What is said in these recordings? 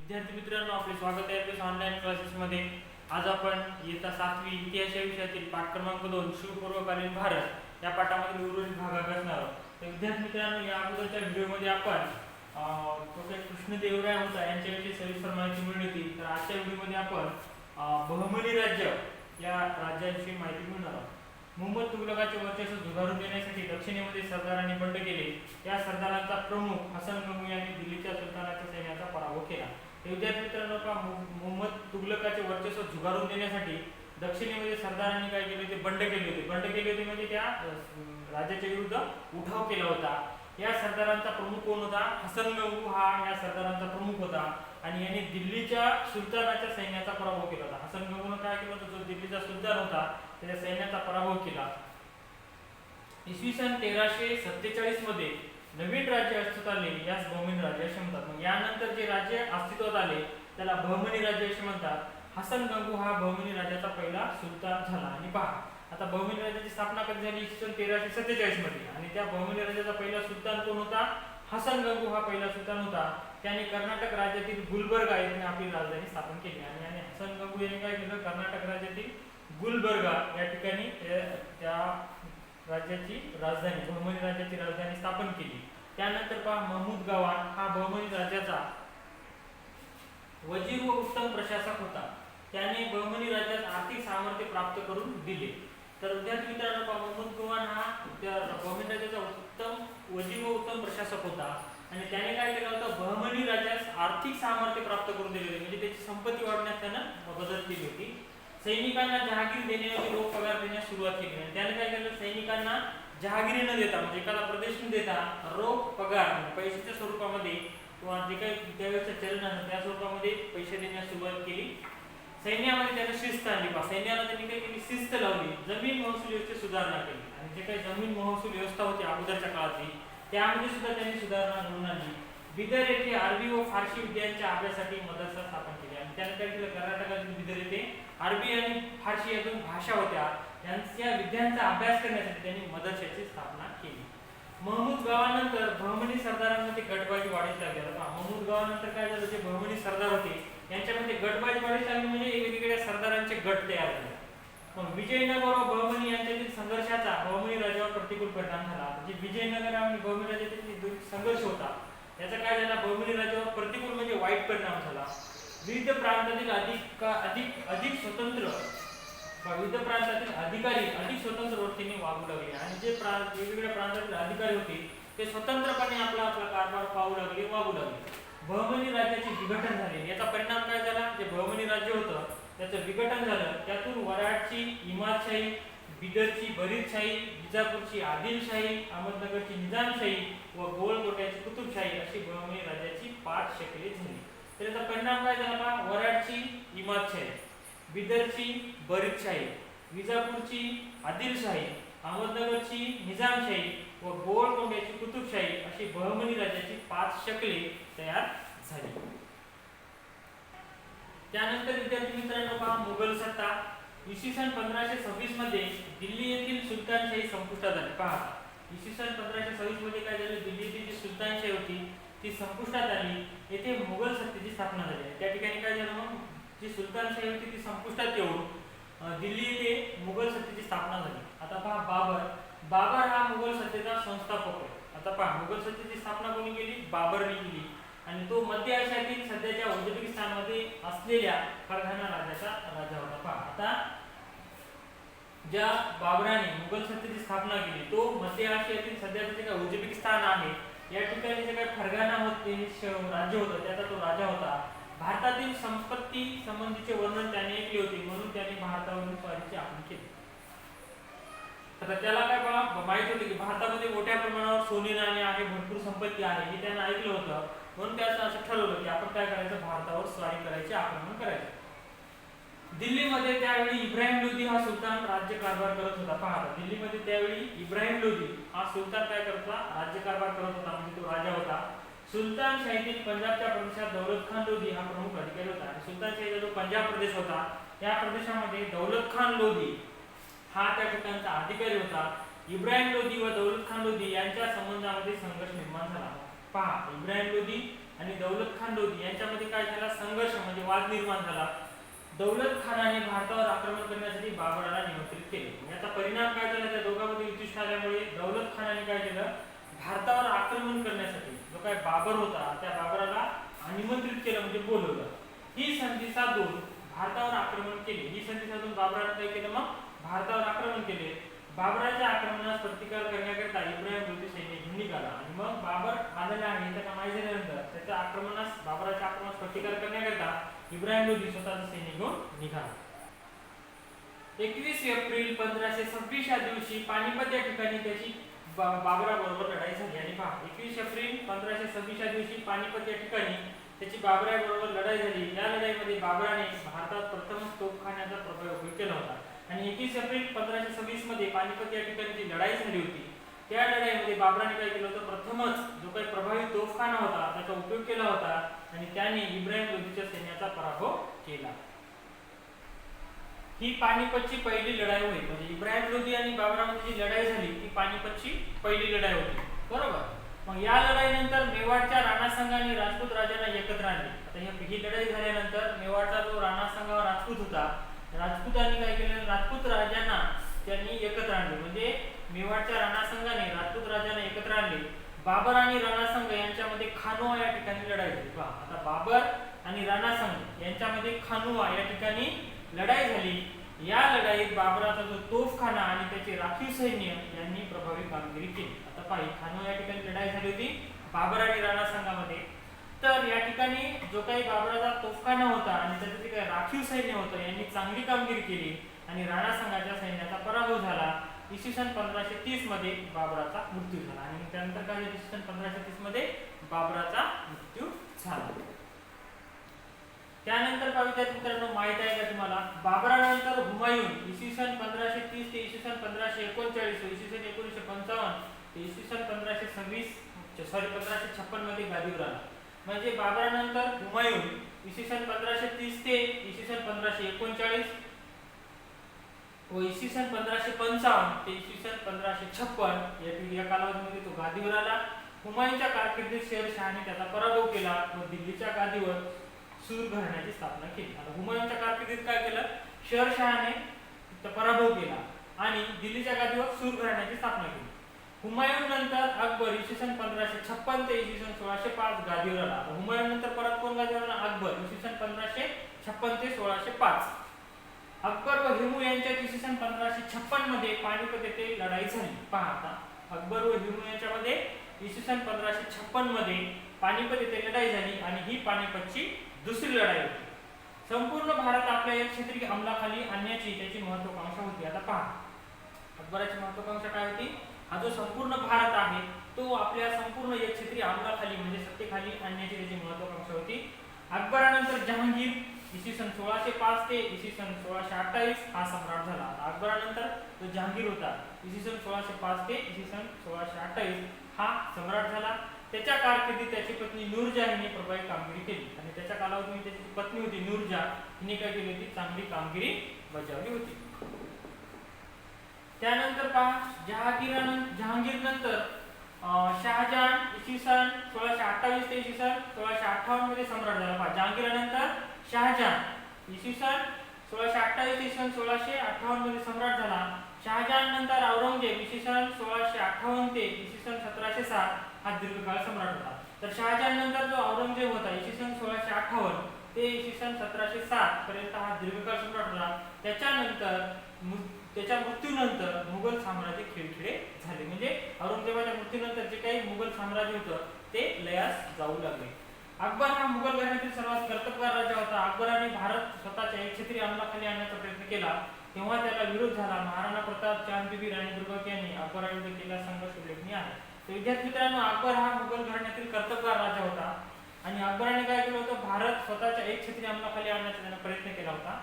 विद्यार्थी मित्रांनो, आपले स्वागत आहे आपल्या ऑनलाईन क्लासेसमध्ये. आज आपण इयत्ता 7वी इतिहास या विषयातील पाठ क्रमांक 2 शिवपूर्वकालीन भारत या पाठामधील उर्वरित भाग अभ्यासणार आहोत. तर विद्यार्थी मित्रांनो, या अगोदरच्या व्हिडिओमध्ये आपण कृष्णदेवराय होता यांच्याविषयी सविस्तर माहिती मिळवली होती. तर आजच्या व्हिडिओमध्ये आपण बहमनी राज्य या राज्याविषयी माहिती मिळणार आहोत. मुहम्मद तुघलकाचे वर्चस्व झुगारून देण्यासाठी दक्षिणेमध्ये सरदारांनी बंड केले. या सरदारांचा प्रमुख हसन गंगू यांनी दिल्लीच्या सुलतानाच्या सैन्याचा पराभव केला. विद्यार्थी मित्रांनो, मुहम्मद तुघलकाचे वर्चस्व झुगारून देण्यासाठी दक्षिणेमध्ये सरदारांनी काय केले होते? बंड केले होते. बंड केले होते म्हणजे त्या राज्याच्या विरुद्ध उठाव केला होता. या सरदारांचा प्रमुख कोण होता? हसन गंगू हा या सरदारांचा प्रमुख होता आणि यांनी दिल्लीच्या सुलतानाच्या सैन्याचा पराभव केला होता. हसन गंगूने काय केलं होतं? जो दिल्लीचा सुलतान होता त्याच्या सैन्याचा पराभव केला. इसवी सन 1347 मध्ये नवीन राज्य अस्तित्वात आले, यास बहमनी राज्य असे म्हणतात. मग यानंतर जे राज्य अस्तित्वात आले त्याला बहमनी राज्य असे म्हणतात. हसन गंगू हा बहमनी राज्याचा पहिला सुलतान झाला. आणि पहा, आता बहमनी राज्याची स्थापना कधी झाली? इसवी सन 1347 मध्ये. आणि त्या बहमनी राज्याचा पहिला सुलतान कोण होता? हसन गंगू हा पहिला सुलतान होता. त्याने कर्नाटक राज्यातील गुलबर्गा येथे आपली राजधानी स्थापन केली. आणि हसन गंगू यांनी काय केलं? कर्नाटक राज्यातील गुलबर्गा या ठिकाणी त्या राज्याची राजधानी, बहमनी राज्याची राजधानी स्थापन केली. त्यानंतर पहा, महमूद गवान हा बहमनी राज्याचा वजीर व उत्तम प्रशासक होता. त्याने बहमनी राज्यात आर्थिक सामर्थ्य प्राप्त करून दिले. तर विद्यार्थी मित्रांनो, महमूद गवान हा त्या बहमनी राज्याचा उत्तम वजीर व उत्तम प्रशासक होता आणि त्याने काय केलं होतं? बहमनी राज्यास आर्थिक सामर्थ्य प्राप्त करून दिले, म्हणजे त्याची संपत्ती वाढवण्यास त्यानं मदत केली होती. सैनिकांना जहागीर देण्याची रोख पगार देण्यास सुरुवात केली. आणि त्याने काय केलं? सैनिकांना जहागिरी न देता, म्हणजे एखादा प्रदेश न देता रोख पगार पैशाच्या स्वरूपामध्ये किंवा जे काही त्यावेळेचं चलन आहे त्या स्वरूपामध्ये पैसे देण्यास सुरुवात केली. सैन्यामध्ये त्याने शिस्त आणली. सैन्याला त्यांनी काय केली? शिस्त लावली. जमीन महसूल व्यवस्थेत सुधारणा केली. आणि जे काही जमीन महसूल व्यवस्था होती अगोदरच्या काळातली त्यामध्ये सुद्धा त्यांनी सुधारणा घडवून आणली. बिदर येथे अरबी व फारसी विद्यांच्या अभ्यासासाठी मदरसा स्थापन केली. आणि त्याने काय केलं? कर्नाटकातील बिदर येथे अरबी आणि फारसी या दोन भाषा होत्या, त्यांच्या विद्यांचा अभ्यास करण्यासाठी त्यांनी मदरशाची स्थापना केली. महमूद गावानंतर बहमनी सरदारांमध्ये गटबाजी वाढीस लागली. महमूद गावानंतर काय झालं? जे बहमनी सरदार होते यांच्यामध्ये गटबाजी वाढीस लागली, म्हणजे वेगवेगळ्या सरदारांचे गट तयार झाले. मग विजयनगर व बहमनी यांच्यातील संघर्षाचा बहमनी राज्यावर प्रतिकूल परिणाम झाला. जे विजयनगर आणि बहमनी राज्यातील संघर्ष होता याचा काय झाला? बहमनी राज्यावर प्रतिकूल म्हणजे वाईट परिणाम झाला. विविध प्रांतातील अधिक स्वतंत्र विविध प्रांतातील अधिकारी अधिक स्वतंत्र वृत्तीने वागू लागले. आणि जे वेगवेगळ्या प्रांतातील अधिकारी होते ते स्वतंत्रपणे आपला कारभार पाहू लागले, वागू लागले. बहमनी राज्याचे विघटन झाले. याचा परिणाम काय झाला? जे बहमनी राज्य होतं त्याचं विघटन झालं. त्यातून वराडची इमादशाही, बिदरची बरीदशाही, विजापूरची आदिलशाही, अहमदनगरची निजामशाही व गोलकोट्याची कुतुबशाही अशी बहमनी राज्याची 5 शक्ले झाली. त्याचा परिणाम काय झाला? वराडची इमादशाही, बिदरची बरीदशाही, विजापूरची आदिलशाही, अहमदनगरची निजामशाही व गोलकोंड्याची कुतुबशाही अशी बहमनी राज्याची 5 शक्ले तयार झाली. त्यानंतर विद्यार्थी मित्रांनो, पहा, मुघल सत्ता. इसवी सन 1526 मध्ये दिल्ली येथील सुलतानशाही संपुष्टात आली. पहा, इसवी सन 1526 मध्ये काय झालं? दिल्ली येथील जी सुलतानशाही होती ती संपुष्टात आली. येथे मुघल सत्तेची स्थापना झाली. त्या ठिकाणी काय झालं? मग जी सुलतानशाही होती ती संपुष्टात येऊन दिल्ली येथे मुघल सत्तेची स्थापना झाली. आता पहा, बाबर हा मुघल सत्तेचा संस्थापक आहे. आता पहा, मुघल सत्तेची स्थापना कोणी केली? बाबरने केली. आणि तो मध्य आशियातील सध्याच्या उझबेकिस्तानमध्ये असलेल्या फरघाना राज्याचा राजा होता. पहा, आता ज्या बाबराने मुघल सत्तेची स्थापना केली तो मध्य आशियातील सध्याचं जे काही उझबेकिस्तान आहे या ठिकाणी जे काही फरघाना होते राज्य होतं त्याचा तो राजा होता. भारतातील संपत्ती संबंधीचे वर्णन त्याने ऐकले होते, म्हणून त्याने भारतावरील स्वारीची आखणी केली. आता त्याला काय माहित होते की भारतामध्ये मोठ्या प्रमाणावर सोने नाणे आहे, भरपूर संपत्ती आहे हे त्याने ऐकलं होतं. म्हणून त्याचं असं ठरवलं की आपण काय करायचं? भारतावर स्वारी करायची, आक्रमण करायचं. दिल्लीमध्ये त्यावेळी इब्राहिम लोधी हा सुलतान राज्यकारभार करत होता. पहा, दिल्लीमध्ये त्यावेळी इब्राहिम लोधी हा सुलतान काय करत होता? राज्यकारभार करत होता, म्हणजे तो राजा होता. सुलतानशाहीतील पंजाबच्या प्रदेशात दौलत खान लोधी हा प्रमुख अधिकारी होता. आणि सुलतानशाहीचा जो पंजाब प्रदेश होता त्या प्रदेशामध्ये दौलत खान लोधी हा त्या ठिकाणचा अधिकारी होता. इब्राहिम लोधी व दौलत खान लोधी यांच्या संबंधामध्ये संघर्ष निर्माण झाला. पहा, इब्राहिम लोधी आणि दौलत खान लोधी यांच्यामध्ये काय झाला, संघर्ष म्हणजे वाद निर्माण झाला. दौलत खानाने भारतावर आक्रमण करण्यासाठी बाबराला निमंत्रित केले. याचा परिणाम काय झाला, त्या दोघांमध्ये युद्ध झाल्यामुळे दौलत खानाने काय केलं, भारतावर आक्रमण करण्यासाठी जो काय बाबर होता त्या बाबराला निमंत्रित केलं म्हणजे बोलवलं. ही संधी साधून भारतावर आक्रमण केले. ही संधी साधून बाबराने काय केलं, मग भारतावर आक्रमण केले. बाबराच्या आक्रमणास प्रतिकार करण्याकरिता इब्राहिम लोधी सैन्य घेऊन निघाला आणि मग बाबर आलेला आहे त्याला माहिती झाल्यानंतर त्याच्या बाबराच्या आक्रमणास प्रतिकार करण्याकरिता इब्राहिम लोधी स्वतःचं सैन्य घेऊन निघाला. 21 एप्रिल 1526 या दिवशी पानिपत या ठिकाणी त्याची बाबराबरोबर लढाई झाली. आणि पहा, 21 एप्रिल 1526 या दिवशी पानिपत या ठिकाणी त्याची बाबराबरोबर लढाई झाली. या लढाईमध्ये बाबराने भारतात प्रथम तोफखान्याचा प्रयोग केला होता. आणि 21 एप्रिल 1526 मध्ये पानिपत या ठिकाणी जी लढाई झाली होती त्या लढाईमध्ये बाबराने काय केलं होतं, प्रथमच जो काही प्रभावी तोफखाना होता त्याचा उपयोग केला होता आणि त्याने इब्राहिम लोधीच्या सैन्याचा पराभव केला. ही पानिपतची पहिली लढाई होती. म्हणजे इब्राहिम लोधी आणि बाबरामध्ये जी लढाई झाली ती पानिपतची पहिली लढाई होती, बरोबर. मग या लढाईनंतर मेवाडच्या राणा संघाने राजपूत राजांना एकत्र आणले. आता ही लढाई झाल्यानंतर मेवाडचा जो राणा संघ राजपूत होता, राजपूतांनी काय केलं, राजपूत राजांना त्यांनी एकत्र आणले. म्हणजे मेवाडच्या राणा संघाने राजपूत राजांना एकत्र आणले. बाबर आणि राणा संघ यांच्यामध्ये खानुआ या ठिकाणी लढाई झाली. पहा, आता बाबर आणि राणा संघ यांच्यामध्ये खानुआ या ठिकाणी लढाई झाली. या लढाईत बाबराचा जो तोफखाना आणि त्याचे राखीव सैन्य यांनी प्रभावी कामगिरी केली. आता पहा, खानुआ या ठिकाणी लढाई झाली होती बाबर आणि राणा संघामध्ये. तर या ठिकाणी जो काही बाबराचा तोफखाना होता आणि त्याचं जे काही राखीव सैन्य होतं यांनी चांगली कामगिरी केली आणि राणा संघाच्या सैन्याचा पराभव झाला. इसवी सन 1530 मध्ये बाबराचा मृत्यू झाला. आणि त्यानंतर काय झालं, इसवी सन 1530 मध्ये बाबराचा मृत्यू झाला. त्यानंतर विद्यार्थी मित्रांनो, माहित आहे का तुम्हाला, बाबरानंतर हुमायून इसवी सन 1530 ते इसवी सन 1539, इसवी सन 1955 ते इसवी सन 1556 मध्ये गादीवर आला. म्हणजे बाबरानंतर हुमायून इसवी सन 1530 ते इसवी सन 1539 व इसवी सन 1555 ते इसवी सन 1556 या कालावधीमध्ये तो गादीवर आला. हुमायूनच्या कारकिर्दीत शेरशहाने त्याचा पराभव केला व दिल्लीच्या गादीवर सूर घराण्याची स्थापना केली. आता हुमायूनच्या कारकिर्दीत काय केलं, शेरशहाने पराभव केला आणि दिल्लीच्या गादीवर सूर घराण्याची स्थापना केली. हुमायून नंतर अकबर इसवी सन 1556 ते इसवी सन 1605 गादीवर आला. हुमायून नंतर परत कोण गादीवर आला, अकबर इसवी सन 1556 ते 1605. अकबर व हिमू यांच्यात इसवी सन 1556 मध्ये पानिपत येथे लढाई झाली. पहा, आता अकबर व हिमू यांच्यामध्ये इसवी सन 1556 मध्ये पानिपत येथे लढाई झाली आणि ही पानिपतची दुसरी लढाई होती. संपूर्ण भारत आपल्या एक क्षेत्रीय अंमलाखाली आणण्याची त्याची महत्त्वाकांक्षा होती. आता पहा, अकबराची महत्त्वाकांक्षा काय होती, हा जो संपूर्ण भारत आहे तो आपल्या संपूर्ण एक क्षेत्रीय अंमलाखाली म्हणजे सत्तेखाली आणण्याची त्याची महत्त्वाकांक्षा होती. अकबरानंतर जहांगीर इसवी सन 1605 ते इसवी सन 1628 हा सम्राट झाला. अकबरानंतर जो जहांगीर होता इसवी सन 1605 ते इसवी सन 1628 हा सम्राट झाला. त्याच्या कारकिर्दीत त्याची पत्नी नूरजहां हिने प्रभावी कामगिरी केली आणि त्याच्या कालावधीत त्याची पत्नी होती नूरजहां हिने काय केली होती, चांगली कामगिरी बजावली होती. त्यानंतर पहा, जहांगीर नंतर शहाजहान इसवी सन 1628 ते इसवी सन 1658 मध्ये सम्राट झाला. पहा, जहांगीरानंतर शहाजहान इसवी सन 1628 ते सन 1658 मध्ये सम्राट झाला. शहाजहान नंतर औरंगजेब इसवी सन 1658 ते इसवी सन 1707 हा दीर्घकाळ सम्राट होता. तर शहाजहान नंतर जो औरंगजेब होता इसवी सन 1658 ते इसवी सन 1707 पर्यंत हा दीर्घकाळ सम्राट होता. त्याच्यानंतर त्याच्या मृत्यूनंतर मुघल साम्राज्य खिळखिळे झाले. म्हणजे औरंगजेबाच्या मृत्यूनंतर जे काही मुघल साम्राज्य होतं ते लयास जाऊ लागले. अकबर हा मुघल घराण्यातील सर्वात कर्तबगार राजा होता. अकबराने भारत स्वतःच्या एक क्षेत्रीय अंमलाखाली आणण्याचा प्रयत्न केला तेव्हा त्याला विरोध झाला. महाराणा प्रताप, चांदबिबी, राणी दुर्गावती यांनी अकबराविरुद्ध केलेला संघर्ष उल्लेखनीय आहे. तर विद्यार्थी मित्रांनो, अकबर हा मुघल घराण्यातील कर्तबगार राजा होता आणि अकबराने काय केलं होतं, भारत स्वतःच्या एक क्षेत्रीय अंमलाखाली आणण्याचा त्याने प्रयत्न केला होता.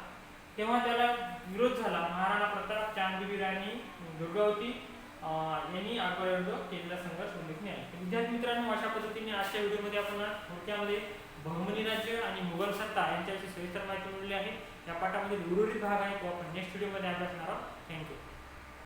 तेव्हा त्याला विरोध झाला. महाराणा प्रताप, चांदबिबी, राणी दुर्गावती यांनी अकबराविरुद्ध केलेला संघर्ष उल्लेखनीय आहे. विद्यार्थी मित्रांनो, अशा पद्धतीने आजच्या व्हिडिओमध्ये आपण थोडक्यामध्ये बहमनी राज्य आणि मुघल सत्ता यांच्याविषयी सविस्तर माहिती मिळवली आहे. या पाठामध्ये उर्वरित भाग आहे तो आपण नेक्स्ट व्हिडिओमध्ये अभ्यासणार आहोत. थँक्यू.